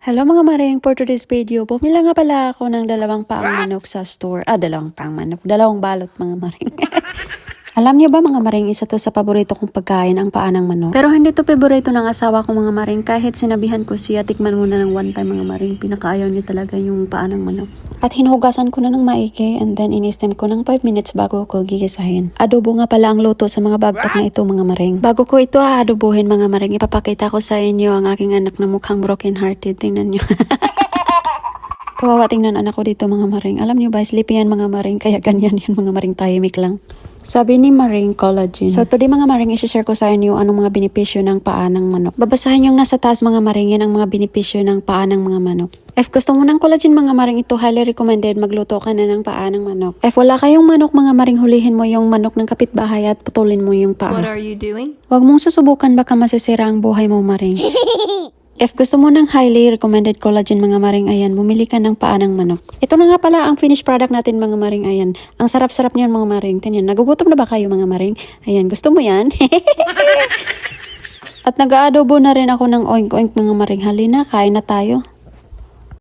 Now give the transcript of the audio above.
Hello mga maring, for today's video, bumila nga pala ako ng dalawang paang manok sa store. Dalawang paang manok, dalawang balot mga maring. Alam niyo ba mga maring, isa to sa paborito kong pagkain, ang paa ng manok. Pero hindi to paborito ng asawa ko mga maring, kahit sinabihan ko siya, tikman muna ng one time mga maring, pinakaayaw niya talaga yung paa ng manok. At hinuhugasan ko na ng maigi, and then in-stem ko ng 5 minutes bago ko gigisahin. Adobo nga pala ang luto sa mga bagtak na ito mga maring. Bago ko ito aadobohin mga maring, ipapakita ko sa inyo ang aking anak na mukhang broken hearted. Tingnan nyo. Kawawa tingnan anak ko dito mga maring. Alam nyo ba, sleepy yan mga maring, kaya ganyan yan mga maring, tahimik lang. Sabi ni Maring, collagen. So today mga maring, isi-share ko sa inyo anong mga benepisyo ng paa ng manok. Babasahin yung nasa taas mga maring, yan ang mga benepisyo ng paa ng mga manok. If gusto mo ng collagen mga maring, ito highly recommended, magluto ka na ng paa ng manok. If wala kayong manok mga maring, hulihin mo yung manok ng kapitbahay at putulin mo yung paa. What are you doing? Huwag mong susubukan, baka masisira ang buhay mo maring. If gusto mo ng highly recommended collagen mga maring, ayan, bumili ka ng paa ng manok. Ito na nga pala ang finished product natin mga maring, ayan. Ang sarap-sarap niyan mga maring. Tingnan, nagugutom na ba kayo mga maring? Ayan, gusto mo yan? At nag-aadobo na rin ako ng oink-oink mga maring. Halina, kain na tayo.